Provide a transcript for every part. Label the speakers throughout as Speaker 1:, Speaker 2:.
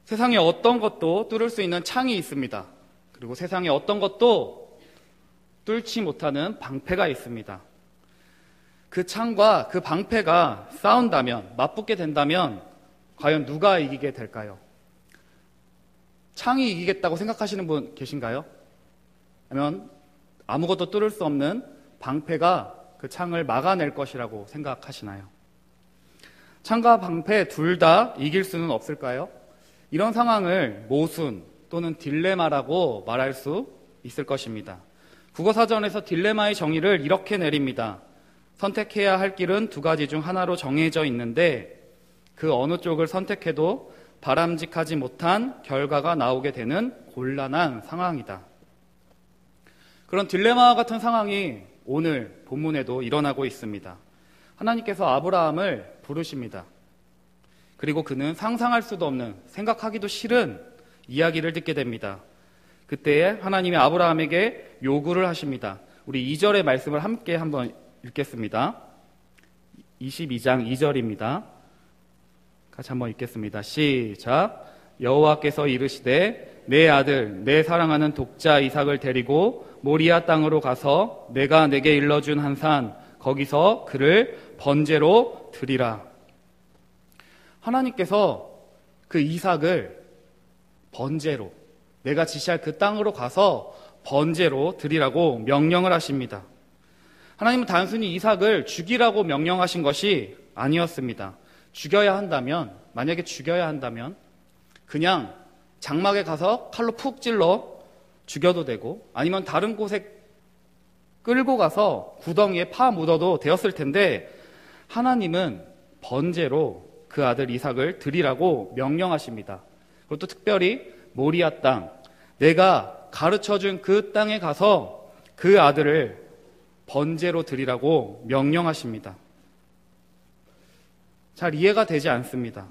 Speaker 1: 세상에 어떤 것도 뚫을 수 있는 창이 있습니다. 그리고 세상에 어떤 것도 뚫지 못하는 방패가 있습니다. 그 창과 그 방패가 싸운다면, 맞붙게 된다면 과연 누가 이기게 될까요? 창이 이기겠다고 생각하시는 분 계신가요? 아니면 아무것도 뚫을 수 없는 방패가 그 창을 막아낼 것이라고 생각하시나요? 창과 방패 둘 다 이길 수는 없을까요? 이런 상황을 모순 또는 딜레마라고 말할 수 있을 것입니다. 국어사전에서 딜레마의 정의를 이렇게 내립니다. 선택해야 할 길은 두 가지 중 하나로 정해져 있는데 그 어느 쪽을 선택해도 바람직하지 못한 결과가 나오게 되는 곤란한 상황이다. 그런 딜레마와 같은 상황이 오늘 본문에도 일어나고 있습니다. 하나님께서 아브라함을 부르십니다. 그리고 그는 상상할 수도 없는, 생각하기도 싫은 이야기를 듣게 됩니다. 그때에 하나님이 아브라함에게 요구를 하십니다. 우리 2절의 말씀을 함께 한번 읽겠습니다. 22장 2절입니다. 같이 한번 읽겠습니다. 시작. 여호와께서 이르시되 내 아들 내 사랑하는 독자 이삭을 데리고 모리아 땅으로 가서 내가 내게 일러준 한 산 거기서 그를 번제로 드리라. 하나님께서 그 이삭을 번제로, 내가 지시할 그 땅으로 가서 번제로 드리라고 명령을 하십니다. 하나님은 단순히 이삭을 죽이라고 명령하신 것이 아니었습니다. 죽여야 한다면, 만약에 죽여야 한다면 그냥 장막에 가서 칼로 푹 찔러 죽여도 되고, 아니면 다른 곳에 끌고 가서 구덩이에 파 묻어도 되었을 텐데, 하나님은 번제로 그 아들 이삭을 드리라고 명령하십니다. 그리고 또 특별히 모리아 땅, 내가 가르쳐준 그 땅에 가서 그 아들을 번제로 드리라고 명령하십니다. 잘 이해가 되지 않습니다.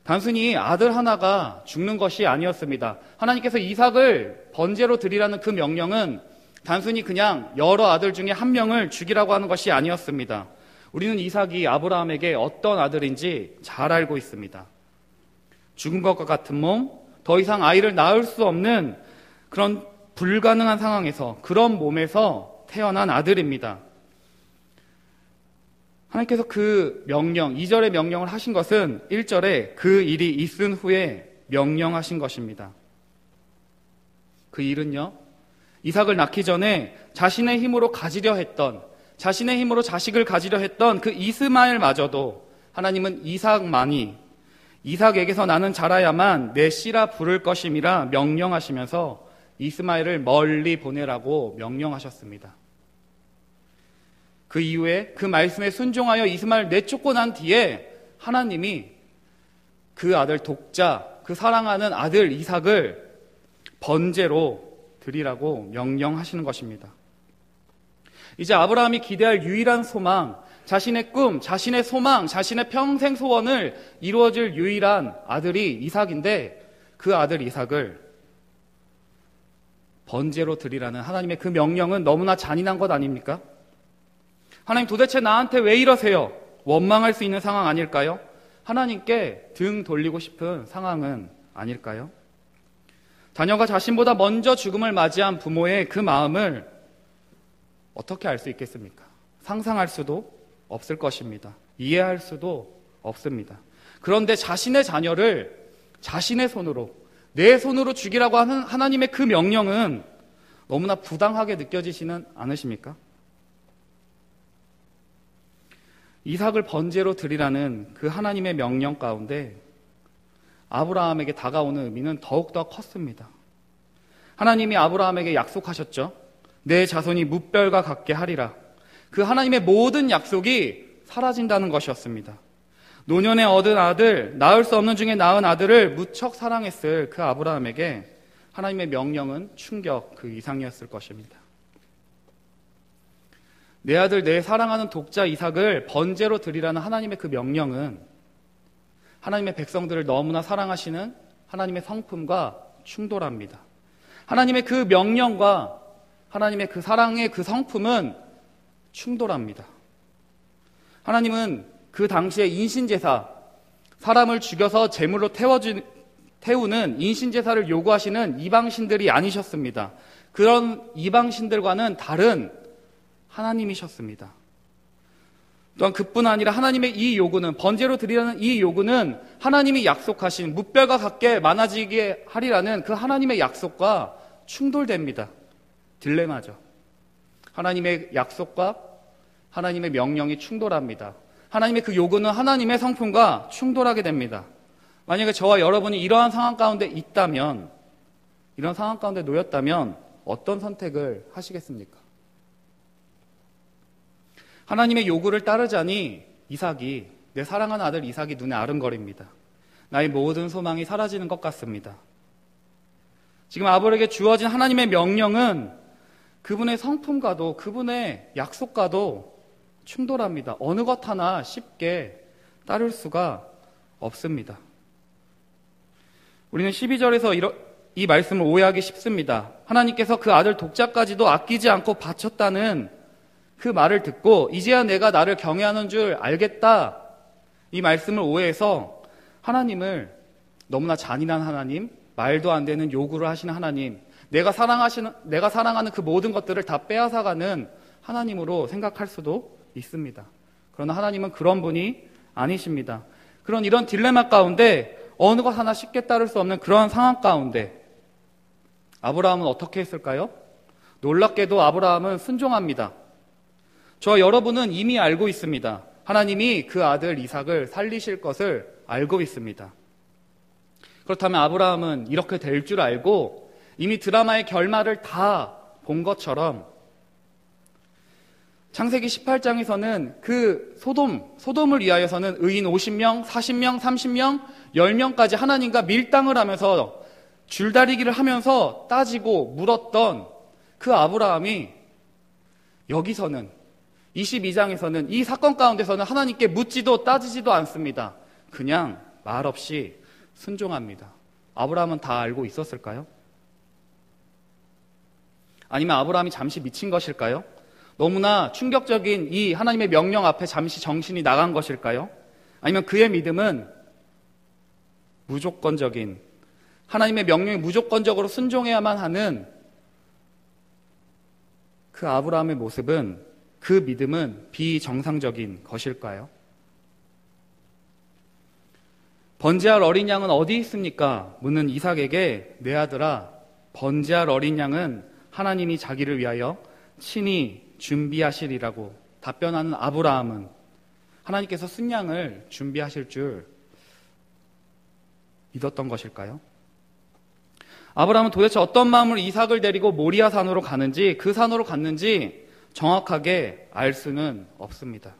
Speaker 1: 단순히 아들 하나가 죽는 것이 아니었습니다. 하나님께서 이삭을 번제로 드리라는 그 명령은 단순히 그냥 여러 아들 중에 한 명을 죽이라고 하는 것이 아니었습니다. 우리는 이삭이 아브라함에게 어떤 아들인지 잘 알고 있습니다. 죽은 것과 같은 몸, 더 이상 아이를 낳을 수 없는 그런 불가능한 상황에서, 그런 몸에서 태어난 아들입니다. 하나님께서 그 명령, 2절의 명령을 하신 것은 1절에 그 일이 있은 후에 명령하신 것입니다. 그 일은요, 이삭을 낳기 전에 자신의 힘으로 가지려 했던, 자신의 힘으로 자식을 가지려 했던 그 이스마엘마저도 하나님은 이삭에게서 나는 자라야만 내 씨라 부를 것임이라 명령하시면서 이스마엘을 멀리 보내라고 명령하셨습니다. 그 이후에 그 말씀에 순종하여 이스마엘 내쫓고 난 뒤에 하나님이 그 아들 독자, 그 사랑하는 아들 이삭을 번제로 드리라고 명령하시는 것입니다. 이제 아브라함이 기대할 유일한 소망, 자신의 꿈, 자신의 소망, 자신의 평생 소원을 이루어질 유일한 아들이 이삭인데, 그 아들 이삭을 번제로 드리라는 하나님의 그 명령은 너무나 잔인한 것 아닙니까? 하나님, 도대체 나한테 왜 이러세요? 원망할 수 있는 상황 아닐까요? 하나님께 등 돌리고 싶은 상황은 아닐까요? 자녀가 자신보다 먼저 죽음을 맞이한 부모의 그 마음을 어떻게 알 수 있겠습니까? 상상할 수도 없을 것입니다. 이해할 수도 없습니다. 그런데 자신의 자녀를 자신의 손으로, 내 손으로 죽이라고 하는 하나님의 그 명령은 너무나 부당하게 느껴지지는 않으십니까? 이삭을 번제로 드리라는 그 하나님의 명령 가운데 아브라함에게 다가오는 의미는 더욱더 컸습니다. 하나님이 아브라함에게 약속하셨죠. 내 자손이 무별과 같게 하리라. 그 하나님의 모든 약속이 사라진다는 것이었습니다. 노년에 얻은 아들, 낳을 수 없는 중에 낳은 아들을 무척 사랑했을 그 아브라함에게 하나님의 명령은 충격 그 이상이었을 것입니다. 내 아들, 내 사랑하는 독자 이삭을 번제로 드리라는 하나님의 그 명령은 하나님의 백성들을 너무나 사랑하시는 하나님의 성품과 충돌합니다. 하나님의 그 명령과 하나님의 그 사랑의 그 성품은 충돌합니다. 하나님은 그 당시에 인신제사, 사람을 죽여서 제물로 태우는 인신제사를 요구하시는 이방신들이 아니셨습니다. 그런 이방신들과는 다른 하나님이셨습니다. 또한 그뿐 아니라 하나님의 이 요구는, 번제로 드리라는 이 요구는 하나님이 약속하신 무뼈가 같게 많아지게 하리라는 그 하나님의 약속과 충돌됩니다. 딜레마죠. 하나님의 약속과 하나님의 명령이 충돌합니다. 하나님의 그 요구는 하나님의 성품과 충돌하게 됩니다. 만약에 저와 여러분이 이러한 상황 가운데 있다면, 이런 상황 가운데 놓였다면 어떤 선택을 하시겠습니까? 하나님의 요구를 따르자니 이삭이, 내 사랑하는 아들 이삭이 눈에 아른거립니다. 나의 모든 소망이 사라지는 것 같습니다. 지금 아브라함에게 주어진 하나님의 명령은 그분의 성품과도 그분의 약속과도 충돌합니다. 어느 것 하나 쉽게 따를 수가 없습니다. 우리는 12절에서 이 말씀을 오해하기 쉽습니다. 하나님께서 그 아들 독자까지도 아끼지 않고 바쳤다는 그 말을 듣고 이제야 내가 나를 경외하는 줄 알겠다, 이 말씀을 오해해서 하나님을 너무나 잔인한 하나님, 말도 안 되는 요구를 하시는 하나님, 내가 사랑하는 그 모든 것들을 다 빼앗아가는 하나님으로 생각할 수도 있습니다. 그러나 하나님은 그런 분이 아니십니다. 이런 딜레마 가운데 어느 것 하나 쉽게 따를 수 없는 그러한 상황 가운데 아브라함은 어떻게 했을까요? 놀랍게도 아브라함은 순종합니다. 저와 여러분은 이미 알고 있습니다. 하나님이 그 아들 이삭을 살리실 것을 알고 있습니다. 그렇다면 아브라함은 이렇게 될 줄 알고 이미 드라마의 결말을 다 본 것처럼 창세기 18장에서는 그 소돔을 위하여서는 의인 50명, 40명, 30명, 10명까지 하나님과 밀당을 하면서 줄다리기를 하면서 따지고 물었던 그 아브라함이 여기서는 22장에서는 이 사건 가운데서는 하나님께 묻지도 따지지도 않습니다. 그냥 말없이 순종합니다. 아브라함은 다 알고 있었을까요? 아니면 아브라함이 잠시 미친 것일까요? 너무나 충격적인 이 하나님의 명령 앞에 잠시 정신이 나간 것일까요? 아니면 그의 믿음은 무조건적인, 하나님의 명령에 무조건적으로 순종해야만 하는 그 아브라함의 모습은, 그 믿음은 비정상적인 것일까요? 번제할 어린 양은 어디 있습니까? 묻는 이삭에게 내 아들아, 번제할 어린 양은 하나님이 자기를 위하여 친히 준비하시리라고 답변하는 아브라함은 하나님께서 순양을 준비하실 줄 믿었던 것일까요? 아브라함은 도대체 어떤 마음으로 이삭을 데리고 모리아 산으로 가는지, 그 산으로 갔는지 정확하게 알 수는 없습니다.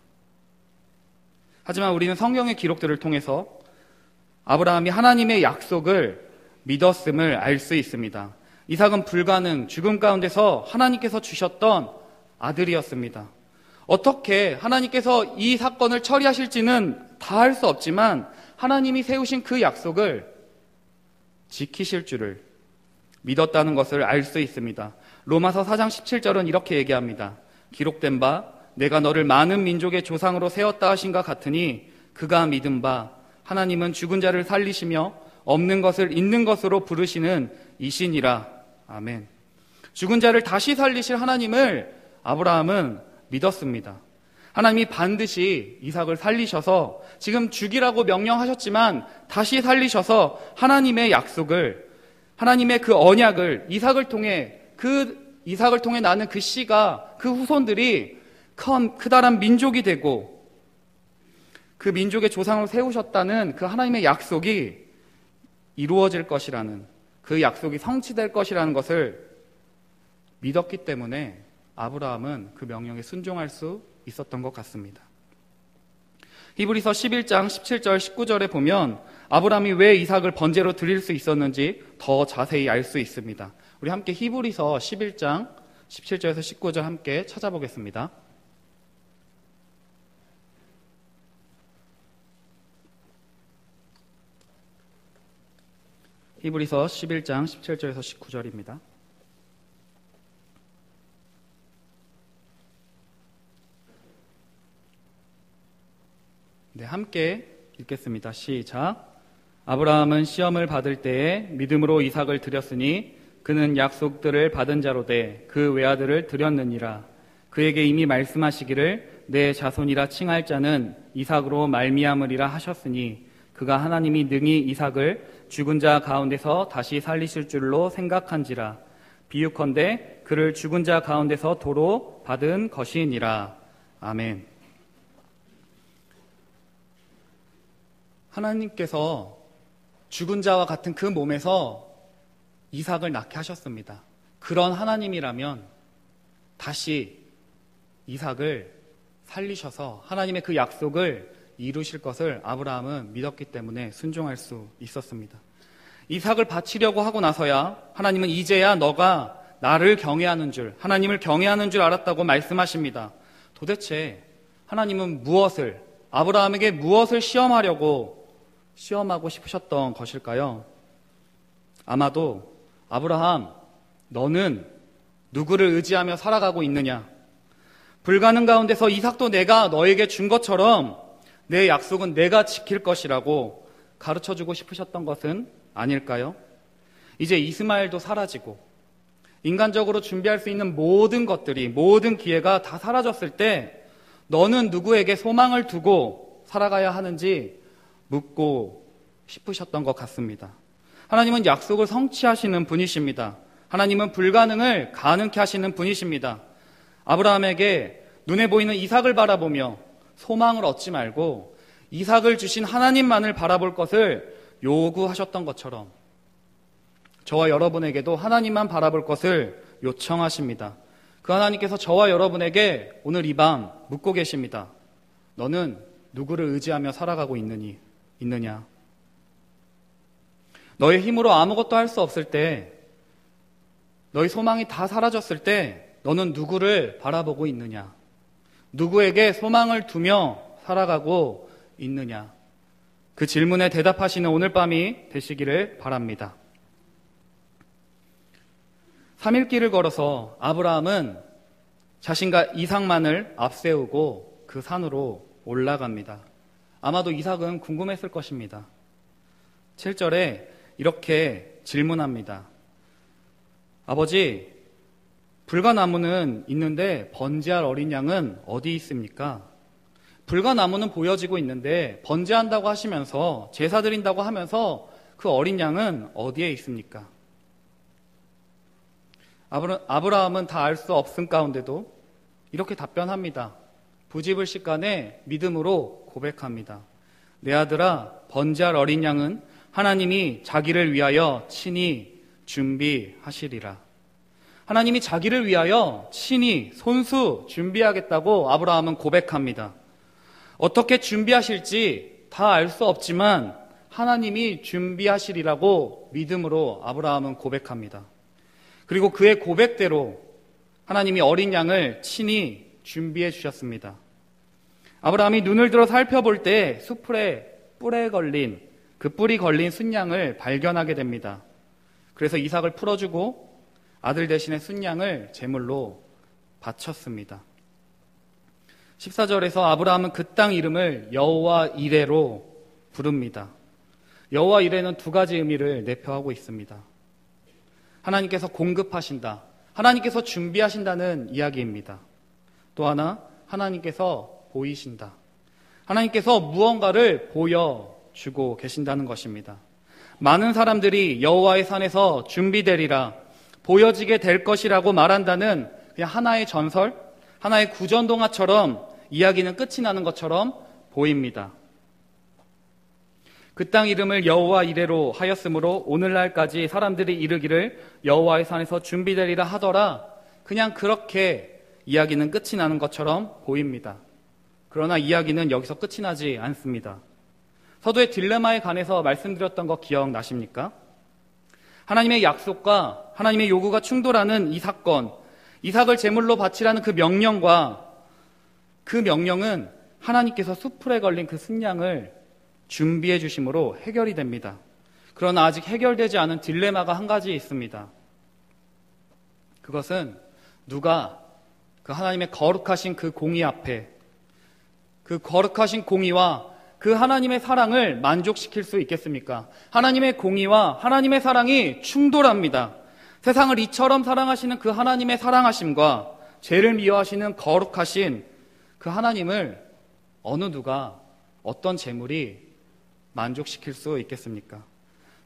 Speaker 1: 하지만 우리는 성경의 기록들을 통해서 아브라함이 하나님의 약속을 믿었음을 알 수 있습니다. 이삭은 불가능, 죽음 가운데서 하나님께서 주셨던 아들이었습니다. 어떻게 하나님께서 이 사건을 처리하실지는 다 알 수 없지만 하나님이 세우신 그 약속을 지키실 줄을 믿었다는 것을 알 수 있습니다. 로마서 4장 17절은 이렇게 얘기합니다. 기록된 바 내가 너를 많은 민족의 조상으로 세웠다 하신가 같으니 그가 믿은 바 하나님은 죽은 자를 살리시며 없는 것을 있는 것으로 부르시는 이시니라. 아멘. 죽은 자를 다시 살리실 하나님을 아브라함은 믿었습니다. 하나님이 반드시 이삭을 살리셔서 지금 죽이라고 명령하셨지만 다시 살리셔서 하나님의 약속을, 하나님의 그 언약을 이삭을 통해 나는 그 씨가, 그 후손들이 크다란 민족이 되고 그 민족의 조상을 세우셨다는 그 하나님의 약속이 이루어질 것이라는, 그 약속이 성취될 것이라는 것을 믿었기 때문에 아브라함은 그 명령에 순종할 수 있었던 것 같습니다. 히브리서 11장 17절 19절에 보면 아브라함이 왜 이삭을 번제로 드릴 수 있었는지 더 자세히 알 수 있습니다. 우리 함께 히브리서 11장 17절에서 19절 함께 찾아보겠습니다. 히브리서 11장 17절에서 19절입니다. 네, 함께 읽겠습니다. 시작. 아브라함은 시험을 받을 때에 믿음으로 이삭을 드렸으니 그는 약속들을 받은 자로 돼 그 외아들을 드렸느니라. 그에게 이미 말씀하시기를 내 자손이라 칭할 자는 이삭으로 말미암으리라 하셨으니 그가 하나님이 능히 이삭을 죽은 자 가운데서 다시 살리실 줄로 생각한지라. 비유컨대 그를 죽은 자 가운데서 도로 받은 것이니라. 아멘. 하나님께서 죽은 자와 같은 그 몸에서 이삭을 낳게 하셨습니다. 그런 하나님이라면 다시 이삭을 살리셔서 하나님의 그 약속을 이루실 것을 아브라함은 믿었기 때문에 순종할 수 있었습니다. 이삭을 바치려고 하고 나서야 하나님은 이제야 너가 나를 경외하는 줄, 하나님을 경외하는 줄 알았다고 말씀하십니다. 도대체 하나님은 무엇을, 아브라함에게 무엇을 시험하고 싶으셨던 것일까요? 아마도 아브라함, 너는 누구를 의지하며 살아가고 있느냐? 불가능 가운데서 이삭도 내가 너에게 준 것처럼 내 약속은 내가 지킬 것이라고 가르쳐주고 싶으셨던 것은 아닐까요? 이제 이스마엘도 사라지고 인간적으로 준비할 수 있는 모든 것들이, 모든 기회가 다 사라졌을 때 너는 누구에게 소망을 두고 살아가야 하는지 묻고 싶으셨던 것 같습니다. 하나님은 약속을 성취하시는 분이십니다. 하나님은 불가능을 가능케 하시는 분이십니다. 아브라함에게 눈에 보이는 이삭을 바라보며 소망을 얻지 말고 이삭을 주신 하나님만을 바라볼 것을 요구하셨던 것처럼 저와 여러분에게도 하나님만 바라볼 것을 요청하십니다. 그 하나님께서 저와 여러분에게 오늘 이 밤 묻고 계십니다. 너는 누구를 의지하며 살아가고 있느냐? 너의 힘으로 아무것도 할 수 없을 때, 너의 소망이 다 사라졌을 때 너는 누구를 바라보고 있느냐? 누구에게 소망을 두며 살아가고 있느냐? 그 질문에 대답하시는 오늘 밤이 되시기를 바랍니다. 3일 길을 걸어서 아브라함은 자신과 이삭만을 앞세우고 그 산으로 올라갑니다. 아마도 이삭은 궁금했을 것입니다. 7절에 이렇게 질문합니다. 아버지, 불가나무는 있는데 번제할 어린 양은 어디 있습니까? 불가나무는 보여지고 있는데 번제한다고 하시면서 제사 드린다고 하면서 그 어린 양은 어디에 있습니까? 아브라함은 다 알 수 없음 가운데도 이렇게 답변합니다. 부지불식간에 믿음으로 고백합니다. 내 아들아, 번제할 어린 양은 하나님이 자기를 위하여 친히 준비하시리라. 하나님이 자기를 위하여 친히 손수 준비하겠다고 아브라함은 고백합니다. 어떻게 준비하실지 다 알 수 없지만 하나님이 준비하시리라고 믿음으로 아브라함은 고백합니다. 그리고 그의 고백대로 하나님이 어린 양을 친히 준비해 주셨습니다. 아브라함이 눈을 들어 살펴볼 때 수풀에 뿌리 걸린 순양을 발견하게 됩니다. 그래서 이삭을 풀어주고 아들 대신에 순양을 제물로 바쳤습니다. 14절에서 아브라함은 그 땅 이름을 여호와 이레로 부릅니다. 여호와 이레는 두 가지 의미를 내포하고 있습니다. 하나님께서 공급하신다, 하나님께서 준비하신다는 이야기입니다. 또 하나, 하나님께서 보이신다, 하나님께서 무언가를 보여주고 계신다는 것입니다. 많은 사람들이 여호와의 산에서 준비되리라, 보여지게 될 것이라고 말한다는 그냥 하나의 전설, 하나의 구전동화처럼 이야기는 끝이 나는 것처럼 보입니다. 그 땅 이름을 여호와 이레로 하였으므로 오늘날까지 사람들이 이르기를 여호와의 산에서 준비되리라 하더라, 그냥 그렇게 이야기는 끝이 나는 것처럼 보입니다. 그러나 이야기는 여기서 끝이 나지 않습니다. 서두에 딜레마에 관해서 말씀드렸던 거 기억나십니까? 하나님의 약속과 하나님의 요구가 충돌하는 이 사건, 이삭을 제물로 바치라는 그 명령과 그 명령은 하나님께서 수풀에 걸린 그 순양을 준비해 주심으로 해결이 됩니다. 그러나 아직 해결되지 않은 딜레마가 한 가지 있습니다. 그것은 누가 그 하나님의 거룩하신 그 공의 앞에, 그 거룩하신 공의와 그 하나님의 사랑을 만족시킬 수 있겠습니까? 하나님의 공의와 하나님의 사랑이 충돌합니다. 세상을 이처럼 사랑하시는 그 하나님의 사랑하심과 죄를 미워하시는 거룩하신 그 하나님을 어느 누가 어떤 재물이 만족시킬 수 있겠습니까?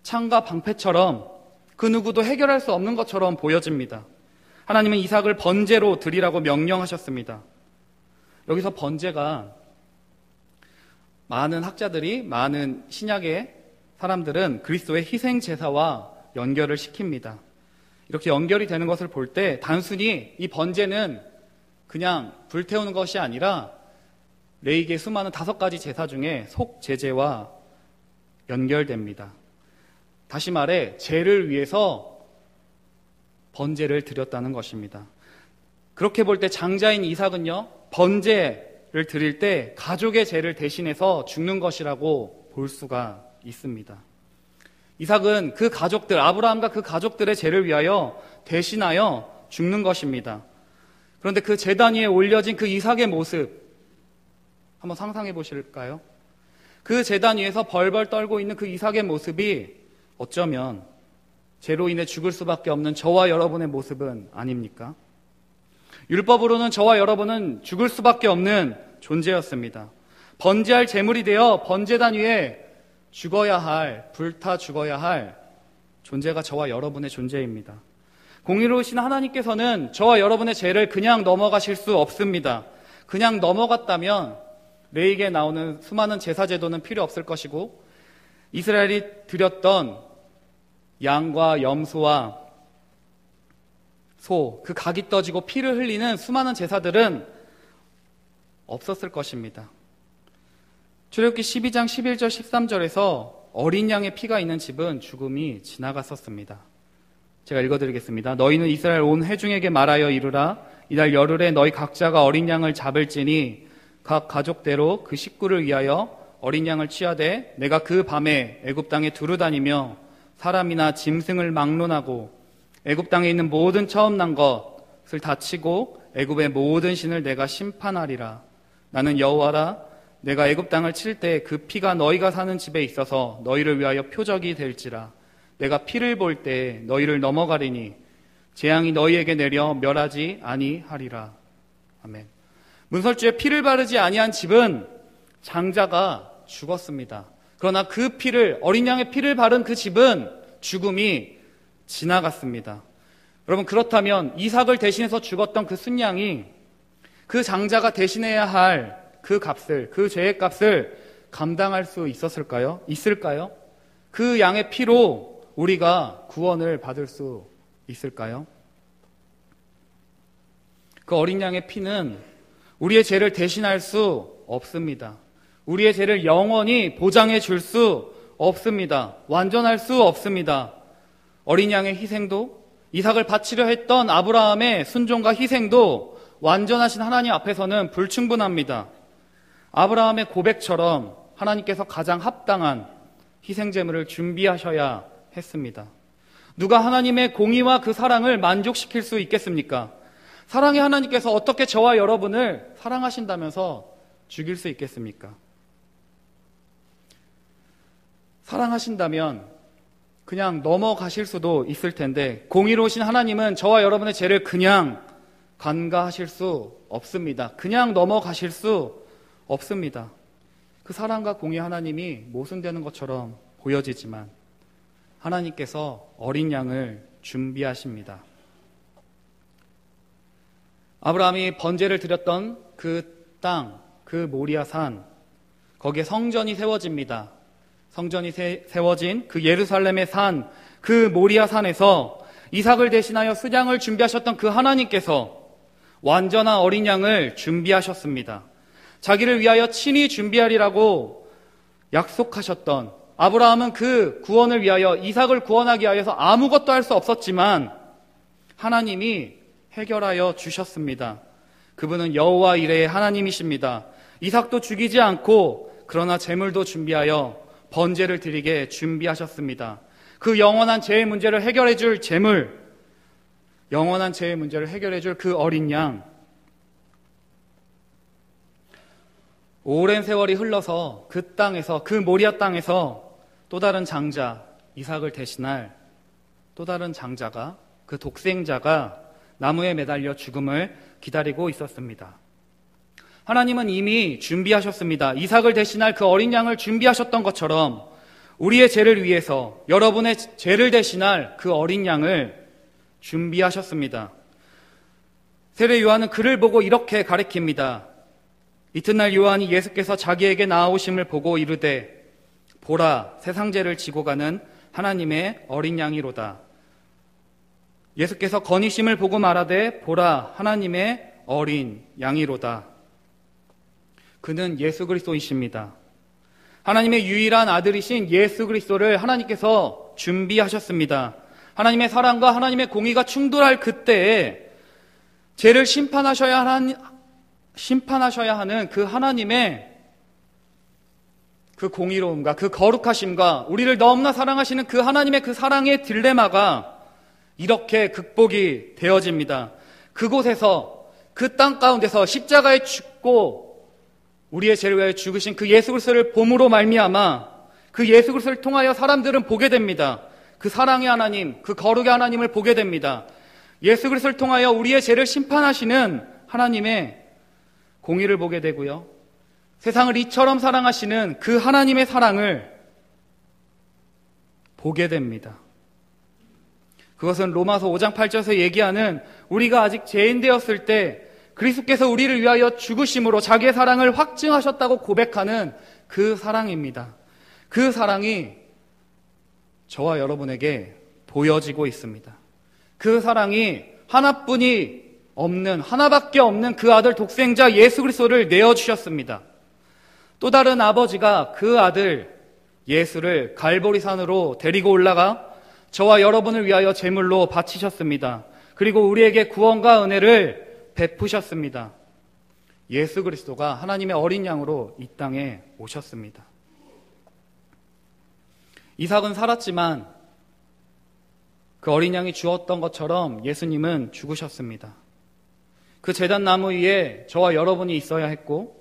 Speaker 1: 창과 방패처럼 그 누구도 해결할 수 없는 것처럼 보여집니다. 하나님은 이삭을 번제로 드리라고 명령하셨습니다. 여기서 번제가 많은 학자들이, 많은 신약의 사람들은 그리스도의 희생 제사와 연결을 시킵니다. 이렇게 연결이 되는 것을 볼 때 단순히 이 번제는 그냥 불태우는 것이 아니라 레위기의 수많은 5가지 제사 중에 속제제와 연결됩니다. 다시 말해 죄를 위해서 번제를 드렸다는 것입니다. 그렇게 볼 때 장자인 이삭은요, 번제를 드릴 때 가족의 죄를 대신해서 죽는 것이라고 볼 수가 있습니다. 이삭은 그 가족들, 아브라함과 그 가족들의 죄를 위하여 대신하여 죽는 것입니다. 그런데 그 제단 위에 올려진 그 이삭의 모습 한번 상상해 보실까요? 그 제단 위에서 벌벌 떨고 있는 그 이삭의 모습이 어쩌면 죄로 인해 죽을 수밖에 없는 저와 여러분의 모습은 아닙니까? 율법으로는 저와 여러분은 죽을 수밖에 없는 존재였습니다. 번제할 제물이 되어 번제단 위에 죽어야 할, 불타 죽어야 할 존재가 저와 여러분의 존재입니다. 공의로우신 하나님께서는 저와 여러분의 죄를 그냥 넘어가실 수 없습니다. 그냥 넘어갔다면 레위기에 나오는 수많은 제사제도는 필요 없을 것이고 이스라엘이 드렸던 양과 염소와 소, 그 각이 떠지고 피를 흘리는 수많은 제사들은 없었을 것입니다. 출애굽기 12장 11절 13절에서 어린 양의 피가 있는 집은 죽음이 지나갔었습니다. 제가 읽어드리겠습니다. 너희는 이스라엘 온 회중에게 말하여 이르라. 이날 열흘에 너희 각자가 어린 양을 잡을지니 각 가족대로 그 식구를 위하여 어린 양을 취하되 내가 그 밤에 애굽 땅에 두루 다니며 사람이나 짐승을 막론하고 애굽 땅에 있는 모든 처음 난 것을 다 치고 애굽의 모든 신을 내가 심판하리라. 나는 여호와라. 내가 애굽 땅을 칠 때 그 피가 너희가 사는 집에 있어서 너희를 위하여 표적이 될지라. 내가 피를 볼 때 너희를 넘어가리니 재앙이 너희에게 내려 멸하지 아니하리라. 아멘. 문설주에 피를 바르지 아니한 집은 장자가 죽었습니다. 그러나 그 피를, 어린 양의 피를 바른 그 집은 죽음이 지나갔습니다. 여러분, 그렇다면 이삭을 대신해서 죽었던 그 순양이 그 장자가 대신해야 할 그 값을, 그 죄의 값을 감당할 수 있었을까요? 있을까요? 그 양의 피로 우리가 구원을 받을 수 있을까요? 그 어린 양의 피는 우리의 죄를 대신할 수 없습니다. 우리의 죄를 영원히 보장해 줄 수 없습니다. 완전할 수 없습니다. 어린 양의 희생도, 이삭을 바치려 했던 아브라함의 순종과 희생도 완전하신 하나님 앞에서는 불충분합니다. 아브라함의 고백처럼 하나님께서 가장 합당한 희생제물을 준비하셔야 했습니다. 누가 하나님의 공의와 그 사랑을 만족시킬 수 있겠습니까? 사랑의 하나님께서 어떻게 저와 여러분을 사랑하신다면서 죽일 수 있겠습니까? 사랑하신다면 그냥 넘어가실 수도 있을 텐데 공의로우신 하나님은 저와 여러분의 죄를 그냥 간과하실 수 없습니다. 그냥 넘어가실 수 없습니다. 그 사랑과 공의 하나님이 모순되는 것처럼 보여지지만 하나님께서 어린 양을 준비하십니다. 아브라함이 번제를 드렸던 그 땅, 그 모리아 산, 거기에 성전이 세워집니다. 성전이 세워진 그 예루살렘의 산, 그 모리아 산에서 이삭을 대신하여 순양을 준비하셨던 그 하나님께서 완전한 어린 양을 준비하셨습니다. 자기를 위하여 친히 준비하리라고 약속하셨던 아브라함은 그 구원을 위하여, 이삭을 구원하기 위하여서 아무것도 할 수 없었지만 하나님이 해결하여 주셨습니다. 그분은 여호와 이레의 하나님이십니다. 이삭도 죽이지 않고 그러나 제물도 준비하여 번제를 드리게 준비하셨습니다. 그 영원한 죄의 문제를 해결해 줄 제물, 영원한 죄의 문제를 해결해 줄 그 어린 양, 오랜 세월이 흘러서 그 땅에서, 그 모리아 땅에서 또 다른 장자 이삭을 대신할 또 다른 장자가, 그 독생자가 나무에 매달려 죽음을 기다리고 있었습니다. 하나님은 이미 준비하셨습니다. 이삭을 대신할 그 어린 양을 준비하셨던 것처럼 우리의 죄를 위해서, 여러분의 죄를 대신할 그 어린 양을 준비하셨습니다. 세례 요한은 그를 보고 이렇게 가리킵니다. 이튿날 요한이 예수께서 자기에게 나아오심을 보고 이르되 보라, 세상 죄를 지고 가는 하나님의 어린 양이로다. 예수께서 건의심을 보고 말하되 보라, 하나님의 어린 양이로다. 그는 예수 그리스도이십니다. 하나님의 유일한 아들이신 예수 그리스도를 하나님께서 준비하셨습니다. 하나님의 사랑과 하나님의 공의가 충돌할 그때에 죄를 심판하셔야 하는 그 하나님의 그 공의로움과 그 거룩하심과 우리를 너무나 사랑하시는 그 하나님의 그 사랑의 딜레마가 이렇게 극복이 되어집니다. 그곳에서, 그 땅 가운데서 십자가에 죽고 우리의 죄를 위하여 죽으신 그 예수 그리스도를 봄으로 말미암아 그 예수 그리스도를 통하여 사람들은 보게 됩니다. 그 사랑의 하나님, 그 거룩의 하나님을 보게 됩니다. 예수 그리스도를 통하여 우리의 죄를 심판하시는 하나님의 공의를 보게 되고요. 세상을 이처럼 사랑하시는 그 하나님의 사랑을 보게 됩니다. 그것은 로마서 5장 8절에서 얘기하는 우리가 아직 죄인 되었을 때 그리스도께서 우리를 위하여 죽으심으로 자기의 사랑을 확증하셨다고 고백하는 그 사랑입니다. 그 사랑이 저와 여러분에게 보여지고 있습니다. 그 사랑이 하나뿐이 없는, 하나밖에 없는 그 아들 독생자 예수 그리스도를 내어주셨습니다. 또 다른 아버지가 그 아들 예수를 갈보리산으로 데리고 올라가 저와 여러분을 위하여 제물로 바치셨습니다. 그리고 우리에게 구원과 은혜를 베푸셨습니다. 예수 그리스도가 하나님의 어린 양으로 이 땅에 오셨습니다. 이삭은 살았지만 그 어린 양이 죽었던 것처럼 예수님은 죽으셨습니다. 그 제단 나무 위에 저와 여러분이 있어야 했고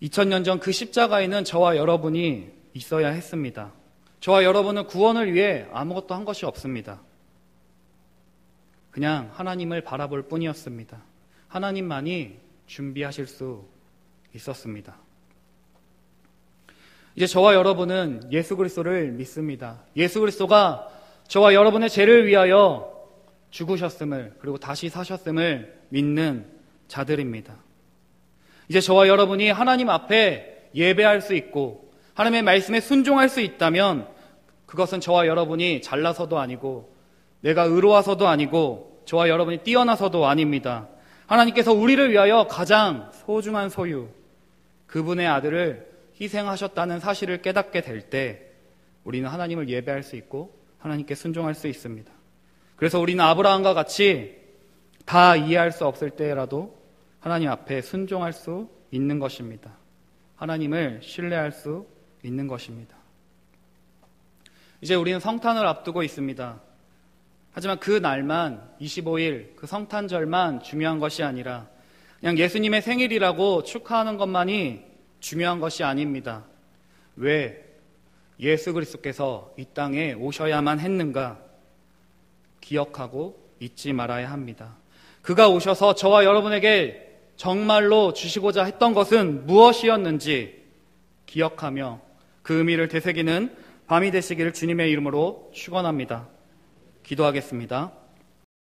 Speaker 1: 2000년 전 그 십자가에는 저와 여러분이 있어야 했습니다. 저와 여러분은 구원을 위해 아무것도 한 것이 없습니다. 그냥 하나님을 바라볼 뿐이었습니다. 하나님만이 준비하실 수 있었습니다. 이제 저와 여러분은 예수 그리스도를 믿습니다. 예수 그리스도가 저와 여러분의 죄를 위하여 죽으셨음을, 그리고 다시 사셨음을 믿는 자들입니다. 이제 저와 여러분이 하나님 앞에 예배할 수 있고 하나님의 말씀에 순종할 수 있다면 그것은 저와 여러분이 잘나서도 아니고 내가 의로워서도 아니고 저와 여러분이 뛰어나서도 아닙니다. 하나님께서 우리를 위하여 가장 소중한 소유, 그분의 아들을 희생하셨다는 사실을 깨닫게 될 때 우리는 하나님을 예배할 수 있고 하나님께 순종할 수 있습니다. 그래서 우리는 아브라함과 같이 다 이해할 수 없을 때라도 하나님 앞에 순종할 수 있는 것입니다. 하나님을 신뢰할 수 있는 것입니다. 이제 우리는 성탄을 앞두고 있습니다. 하지만 그 날만, 25일, 그 성탄절만 중요한 것이 아니라 그냥 예수님의 생일이라고 축하하는 것만이 중요한 것이 아닙니다. 왜 예수 그리스도께서 이 땅에 오셔야만 했는가 기억하고 잊지 말아야 합니다. 그가 오셔서 저와 여러분에게 정말로 주시고자 했던 것은 무엇이었는지 기억하며 그 의미를 되새기는 밤이 되시기를 주님의 이름으로 축원합니다. 기도하겠습니다.